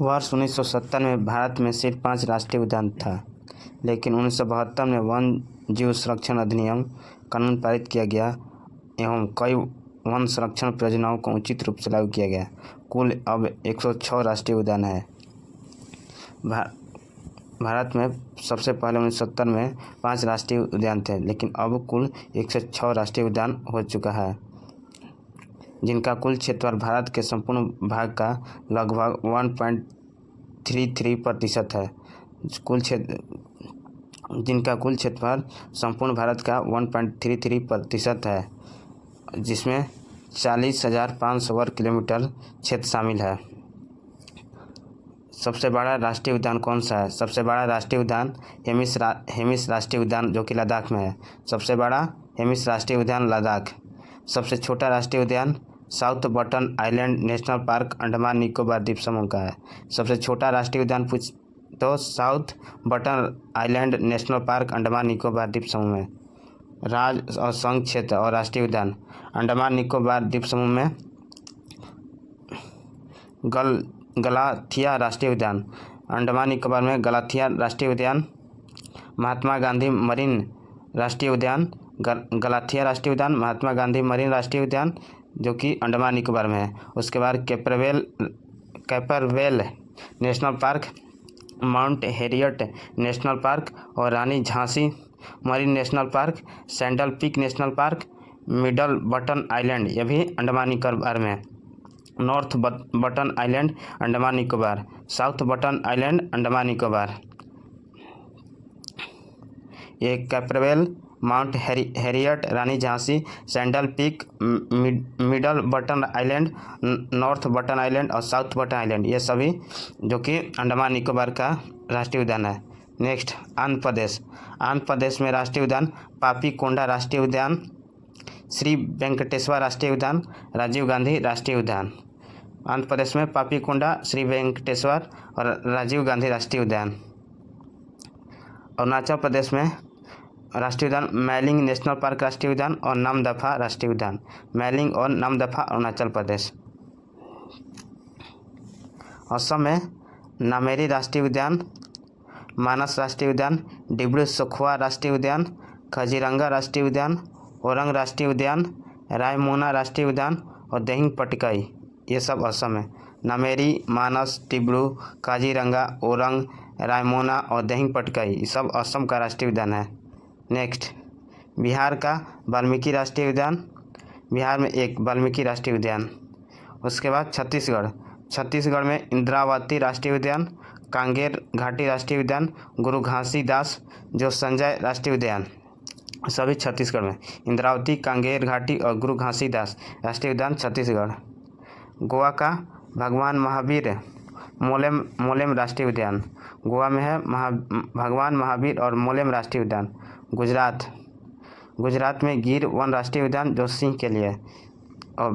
वर्ष 1970 में भारत में सिर्फ 5 राष्ट्रीय उद्यान था, लेकिन 1972 में वन्य जीव संरक्षण अधिनियम कानून पारित किया गया एवं कई वन संरक्षण परियोजनाओं को उचित रूप से लागू किया गया। कुल अब 106 राष्ट्रीय उद्यान हैं। भारत में सबसे पहले 1970 में 5 राष्ट्रीय उद्यान थे, लेकिन अब कुल 106 राष्ट्रीय उद्यान हो चुका है, जिनका कुल क्षेत्रफल भारत के संपूर्ण भाग का लगभग 1.33% है। जिनका कुल क्षेत्रफल संपूर्ण भारत का 1.33% है, जिसमें 40,500 वर्ग किलोमीटर क्षेत्र शामिल है। सबसे बड़ा राष्ट्रीय उद्यान कौन सा है? सबसे बड़ा राष्ट्रीय उद्यान हेमिस राष्ट्रीय उद्यान जो कि लद्दाख में है। सबसे बड़ा हेमिस राष्ट्रीय उद्यान लद्दाख। सबसे छोटा राष्ट्रीय उद्यान south button island national park Andaman Nicobar द्वीप समूह का है। सबसे छोटा राष्ट्रीय उद्यान तो south button island national park Andaman Nicobar द्वीप समूह में। राज्य और संघ क्षेत्र और राष्ट्रीय उद्यान अंडमान निकोबार द्वीप समूह में गलाथिया राष्ट्रीय उद्यान, अंडमान निकोबार में गलाथिया राष्ट्रीय उद्यान। महात्मा गांधी मरीन राष्ट्रीय उद्यान, गलाथिया राष्ट्रीय उद्यान, महात्मा गांधी मरीन राष्ट्रीय उद्यान जो कि अंडमान निकोबार में है। उसके बाद Campbell national park, mount Harriet national park और Rani Jhansi marine national park, saddle peak national park, middle button island यह भी अंडमान निकोबार में है। North button island Andaman Nicobar, south button island Andaman Nicobar. ये Campbell, mount Harriet, Rani Jhansi, saddle peak, middle button island, north button island और south button island ये सभी जो कि अंडमान निकोबार का राष्ट्रीय उद्यान है। नेक्स्ट आंध्र प्रदेश। आंध्र प्रदेश में राष्ट्रीय उद्यान पापीकोंडा राष्ट्रीय उद्यान, श्री वेंकटेश्वर राष्ट्रीय उद्यान, राजीव गांधी राष्ट्रीय उद्यान। आंध्र प्रदेश में पापीकोंडा, श्री वेंकटेश्वर और राजीव गांधी राष्ट्रीय उद्यान। अरुणाचल प्रदेश में राष्ट्रीय उद्यान मैलिंग नेशनल पार्क राष्ट्रीय उद्यान और नामदफा राष्ट्रीय उद्यान। मैलिंग और नामदफा अरुणाचल प्रदेश। असम में नामेरी राष्ट्रीय उद्यान, मानस राष्ट्रीय उद्यान, डिब्रू सखुआ राष्ट्रीय उद्यान, काजीरंगा राष्ट्रीय उद्यान, ओरंग राष्ट्रीय उद्यान, रायमोना राष्ट्रीय उद्यान और दिहिंग पटकाई ये सब असम है। नामेरी, मानस, डिब्रू, काजीरंगा, ओरंग, रायमोना और दिहिंग पटकाई ये सब असम का राष्ट्रीय उद्यान है। नेक्स्ट बिहार का वाल्मीकि राष्ट्रीय उद्यान, बिहार में एक वाल्मीकि राष्ट्रीय उद्यान। उसके बाद छत्तीसगढ़ में इंद्रावती राष्ट्रीय उद्यान, कांगेर घाटी राष्ट्रीय उद्यान, गुरु घासीदास जो संजय राष्ट्रीय उद्यान सभी छत्तीसगढ़ में। इंद्रावती, कांगेर घाटी और गुरु घासीदास राष्ट्रीय उद्यान छत्तीसगढ़। गोवा का भगवान महावीर मोलेम राष्ट्रीय उद्यान, गोवा में है भगवान महावीर और मोलेम राष्ट्रीय उद्यान। गुजरात में गिर वन राष्ट्रीय उद्यान जो सिंह के लिए, और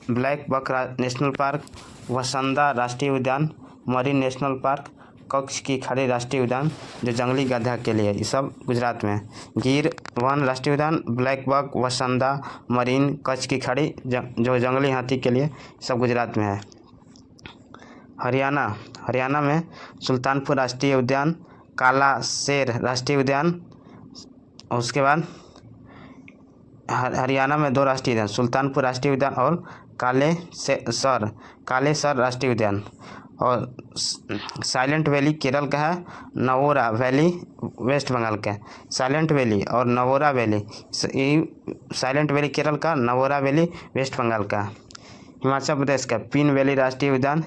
ब्लैक बक नेशनल पार्क, वसंदा राष्ट्रीय उद्यान, मरीन नेशनल पार्क, कच्छ की खाड़ी राष्ट्रीय उद्यान जो जंगली गधा के लिए, ये सब गुजरात में। गिर वन राष्ट्रीय उद्यान, ब्लैक बक, वसंदा, मरीन, कच्छ की खाड़ी जो जंगली हाथी के लिए, सब गुजरात में है। हरियाणा में सुल्तानपुर राष्ट्रीय उद्यान, काला शेर राष्ट्रीय उद्यान। उसके बाद हरियाणा में 2 राष्ट्रीय उद्यान, सुल्तानपुर राष्ट्रीय उद्यान और कालेसर राष्ट्रीय उद्यान। और साइलेंट वैली केरल का है, नवोरा वैली वेस्ट बंगाल का है। साइलेंट वैली और नवोरा वैली, साइलेंट वैली केरल का, नवोरा वैली वेस्ट बंगाल का। हिमाचल प्रदेश का पिन वैली राष्ट्रीय उद्यान,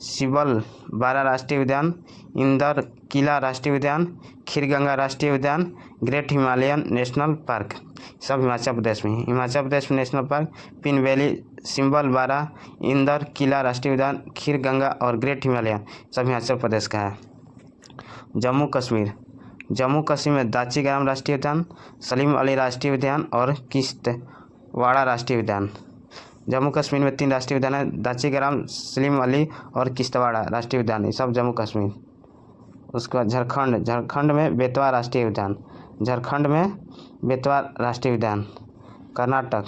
सिबल बारा राष्ट्रीय उद्यान, इंदर किला राष्ट्रीय उद्यान, खीरगंगा राष्ट्रीय उद्यान, ग्रेट हिमालयन नेशनल पार्क सब हिमाचल प्रदेश में। हिमाचल प्रदेश में national park pin valley, symbol बारा, इंदर किला राष्ट्रीय उद्यान, खीरगंगा और ग्रेट हिमालयन सब हिमाचल प्रदेश का है। जम्मू कश्मीर में दाची-ग्राम राष्ट्रीय उद्यान, सलीम अली राष्ट्रीय उद्यान और किश्तवाड़ा राष्ट्रीय उद्यान। जम्मू कश्मीर में 3 राष्ट्रीय उद्यान है, दाची-ग्राम, सलीम अली और किश्तवाड़ा राष्ट्रीय उद्यान ये सब जम्मू कश्मीर। उसके बाद झारखंड में बेतवा राष्ट्रीय उद्यान, कर्नाटक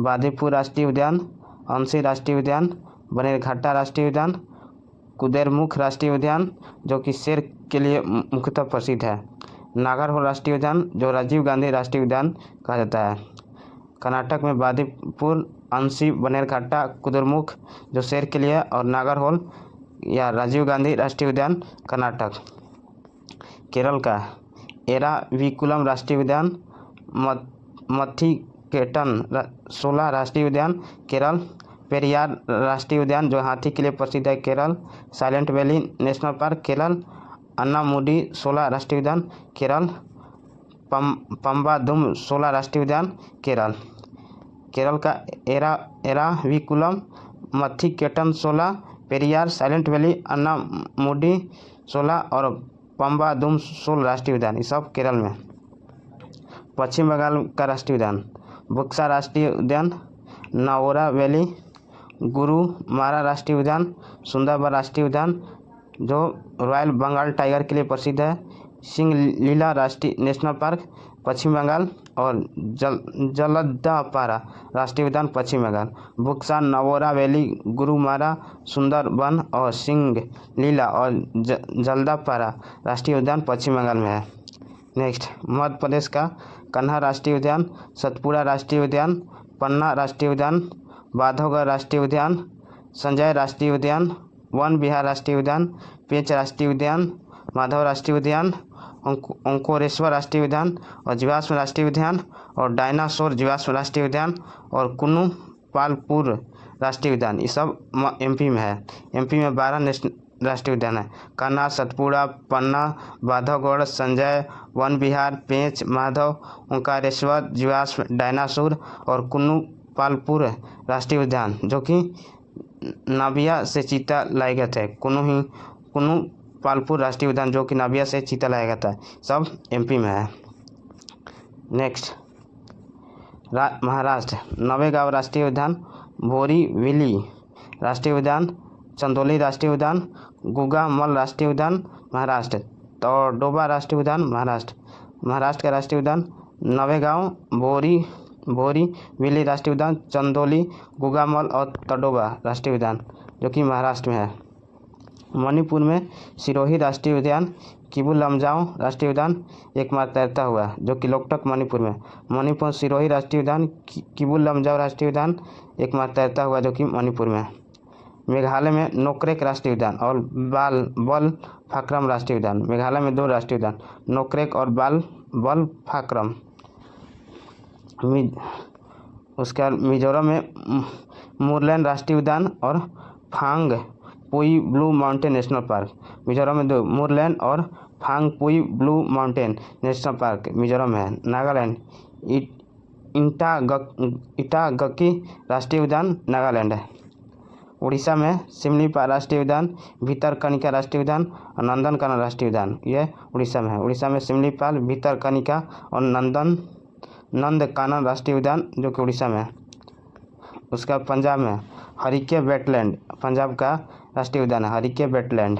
बादीपुर राष्ट्रीय उद्यान, अंशी राष्ट्रीय उद्यान, बनेरघट्टा राष्ट्रीय उद्यान, कुदेरमुख राष्ट्रीय उद्यान जो कि शेर के लिए मुख्यतः प्रसिद्ध है। नागरहोल राष्ट्रीय उद्यान जो राजीव गांधी राष्ट्रीय उद्यान कहा जाता है। कर्नाटक में बांदीपुर, अंशी, बनेरघट्टा, कुद्रेमुख जो शेर के लिए, और नागरहोल या राजीव गांधी राष्ट्रीय उद्यान कर्नाटक। केरल का एराविकुलम राष्ट्रीय उद्यान, मथिकेटन 16 राष्ट्रीय उद्यान केरल। पेरियार राष्ट्रीय उद्यान जो हाथी के लिए प्रसिद्ध है Kerala. Silent valley national park Kerala. Anamudi 16 राष्ट्रीय उद्यान केरल। पंबादुम 16 राष्ट्रीय उद्यान केरल। केरल का एराविकुलम, मथिकेटन 16, पेरियार, साइलेंट वैली, अन्नामुडी 16 और पंबादुम 16 राष्ट्रीय उद्यान, ये सब केरल में। पश्चिम बंगाल का राष्ट्रीय उद्यान बुक्सा राष्ट्रीय उद्यान, नवोरा वैली, गुरुमारा राष्ट्रीय उद्यान, सुंदरबन राष्ट्रीय उद्यान जो रॉयल बंगाल टाइगर के लिए प्रसिद्ध है, सिंगलीला राष्ट्रीय नेशनल पार्क पश्चिम बंगाल, और जलदापारा राष्ट्रीय उद्यान पश्चिम बंगाल। बुक्सा, नवोरा वैली, गुरुमारा, सुंदरबन और सिंगलीला और जलदापारा राष्ट्रीय उद्यान पश्चिम बंगाल में है। नेक्स्ट, मध्य प्रदेश का कन्हा राष्ट्रीय उद्यान, सतपुड़ा राष्ट्रीय उद्यान, पन्ना राष्ट्रीय उद्यान, बांधवगढ़ राष्ट्रीय उद्यान, संजय राष्ट्रीय उद्यान, वन विहार राष्ट्रीय उद्यान, पेंच राष्ट्रीय उद्यान, माधव राष्ट्रीय उद्यान, ओंकारेश्वर राष्ट्रीय उद्यान और जीवाश्म राष्ट्रीय उद्यान, और डायनासोर जीवाश्म राष्ट्रीय उद्यान, और कुन्नू पालपुर राष्ट्रीय उद्यान, ये सब एमपी में है। एमपी में 12 राष्ट्रीय उद्यान है। कन्हा, सतपुड़ा, पन्ना, बांधवगढ़, संजय, वन विहार, पेंच, माधव, ओंकारेश्वर, जीवाश्म, डायनासोर और कुन्नू पालपुर राष्ट्रीय उद्यान जो कि नाबिया से चीता लाए गए थे। कुन्नू पालपुर राष्ट्रीय उद्यान जो कि नाबिया से चीता लाया गया था, सब एमपी में है। नेक्स्ट, महाराष्ट्र, नवेगांव राष्ट्रीय उद्यान, बोरीविली राष्ट्रीय उद्यान, चंदौली राष्ट्रीय उद्यान, गुगामल राष्ट्रीय उद्यान महाराष्ट्र, तडोबा राष्ट्रीय उद्यान महाराष्ट्र। महाराष्ट्र का राष्ट्रीय उद्यान नवेगांव, बोरीविली राष्ट्रीय उद्यान, चंदौली, गुगामल और तडोबा राष्ट्रीय उद्यान जो कि महाराष्ट्र में है। मणिपुर में सिरोही राष्ट्रीय उद्यान, किबू लमजाओ राष्ट्रीय उद्यान एकमात्र तैरता हुआ जो कि लोकटक मणिपुर में। मणिपुर सिरोही राष्ट्रीय उद्यान, किबू लमजाओ राष्ट्रीय उद्यान एकमात्र तैरता हुआ जो कि मणिपुर में। मेघालय में नोकरेक राष्ट्रीय उद्यान और बालफाक्रम राष्ट्रीय उद्यान। मेघालय में 2 राष्ट्रीय उद्यान, नोकरेक और बालफाक्रम। उसके बाद मिजोरम में मुरलैन राष्ट्रीय उद्यान और Phawngpui blue mountain national park. Mizoram में 2, मुरलैन और Phawngpui blue mountain national park Mizoram में है। नागालैंड, इटागकी राष्ट्रीय उद्यान नागालैंड है। उड़ीसा में सिमलीपाल राष्ट्रीय उद्यान, भितरकनिका राष्ट्रीय उद्यान और नंदनकानन राष्ट्रीय उद्यान, यह उड़ीसा में है। उड़ीसा में सिमलीपाल, भितरकनिका और नंदकानन राष्ट्रीय उद्यान जो कि उड़ीसा में है। उसका पंजाब में हरिके वेटलैंड, पंजाब का राष्ट्रीय उद्यान है हरिके वेटलैंड।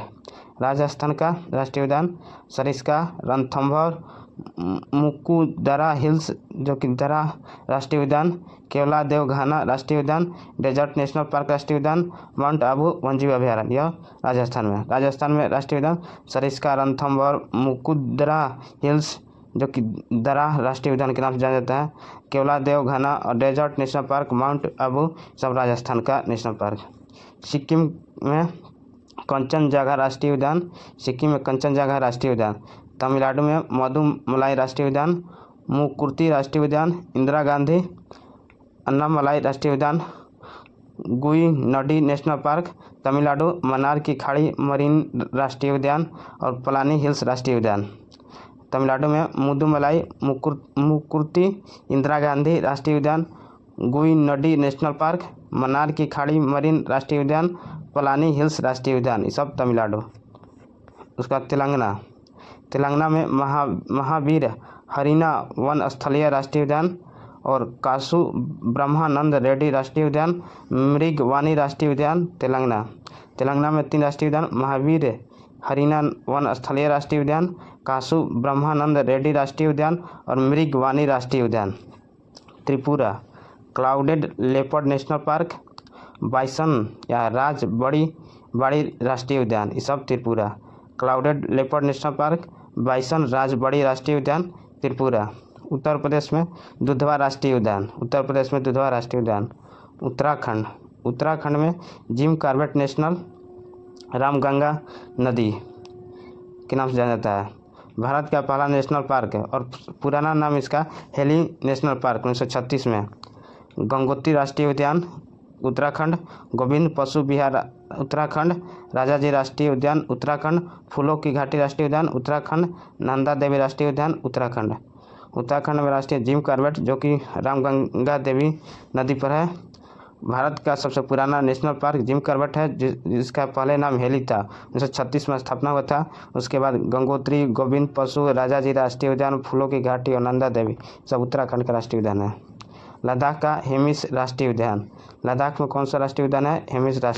राजस्थान का राष्ट्रीय उद्यान सरिस्का, रणथंभौर, मुकुदरा हिल्स जो कि दरा राष्ट्रीय उद्यान, केवलादेव घाना राष्ट्रीय उद्यान, डेजर्ट नेशनल पार्क राष्ट्रीय उद्यान, माउंट आबू वन्यजीव अभयारण्य, यह राजस्थान में। राजस्थान में राष्ट्रीय उद्यान सरिस्का, रणथंभौर, मुकुदरा हिल्स जो कि दरा राष्ट्रीय उद्यान के नाम से जाना जाता है, केवलादेव घाना और desert national park, Mount Abu सब राजस्थान का नेशनल पार्क। सिक्किम में कंचनजंगा राष्ट्रीय उद्यान, सिक्किम में कंचनजंगा राष्ट्रीय उद्यान। तमिलनाडु में मधुमलाई राष्ट्रीय उद्यान, मुकुर्ती राष्ट्रीय उद्यान, इंदिरा गांधी अन्नामलाई राष्ट्रीय उद्यान, गुईनडी नेशनल पार्क तमिलनाडु, मन्नार की खाड़ी मरीन राष्ट्रीय उद्यान और पलानी हिल्स राष्ट्रीय उद्यान। तमिलनाडु में मुदुमलाई, मुकुर्ती, इंदिरा गांधी राष्ट्रीय उद्यान, गुईनडी नेशनल पार्क, मन्नार की खाड़ी मरीन राष्ट्रीय उद्यान, पलानी हिल्स राष्ट्रीय उद्यान, ये सब तमिलनाडु। उसका तेलंगाना में महावीर हरिना वन स्थलीय राष्ट्रीय उद्यान और कासु ब्रह्मानंद रेड्डी राष्ट्रीय उद्यान, मृगवानी राष्ट्रीय उद्यान तेलंगाना में 3 राष्ट्रीय उद्यान, महावीर हरिना वन स्थलीय राष्ट्रीय उद्यान, कासु ब्रह्मानंद रेड्डी राष्ट्रीय उद्यान और मृगवानी राष्ट्रीय उद्यान। Tripura clouded leopard national park, bison या राज बड़ी राष्ट्रीय उद्यान, ये सब Tripura. Clouded leopard national park, bison Rajbari राष्ट्रीय उद्यान, त्रिपुरा। उत्तर प्रदेश में दुधवा राष्ट्रीय उद्यान, उत्तर प्रदेश में दुधवा राष्ट्रीय उद्यान। उत्तराखंड में जिम कॉर्बेट नेशनल रामगंगा नदी के नाम से जाना जाता है। भारत का पहला नेशनल पार्क है और पुराना नाम इसका हेली नेशनल पार्क 1936 में। गंगोत्री राष्ट्रीय उद्यान उत्तराखंड, गोविंद पशु विहार उत्तराखंड, राजाजी राष्ट्रीय उद्यान उत्तराखंड, फूलों की घाटी राष्ट्रीय उद्यान उत्तराखंड, नंदा देवी राष्ट्रीय उद्यान उत्तराखंड। उत्तराखंड में राष्ट्रीय जिम कॉर्बेट जो कि रामगंगा देवी नदी पर है। भारत का सबसे पुराना नेशनल पार्क जिम कॉर्बेट है जिसका पहले नाम हेली था, 1936 में स्थापना हुआ था। उसके बाद गंगोत्री, गोविंद पशु, राजाजी राष्ट्रीय उद्यान, फूलों की घाटी और नंदा देवी सब उत्तराखंड का राष्ट्रीय उद्यान है। लद्दाख का हेमिस राष्ट्रीय उद्यान, लद्दाख में कौन सा राष्ट्रीय उद्यान है? हेमिस राष्ट्रीय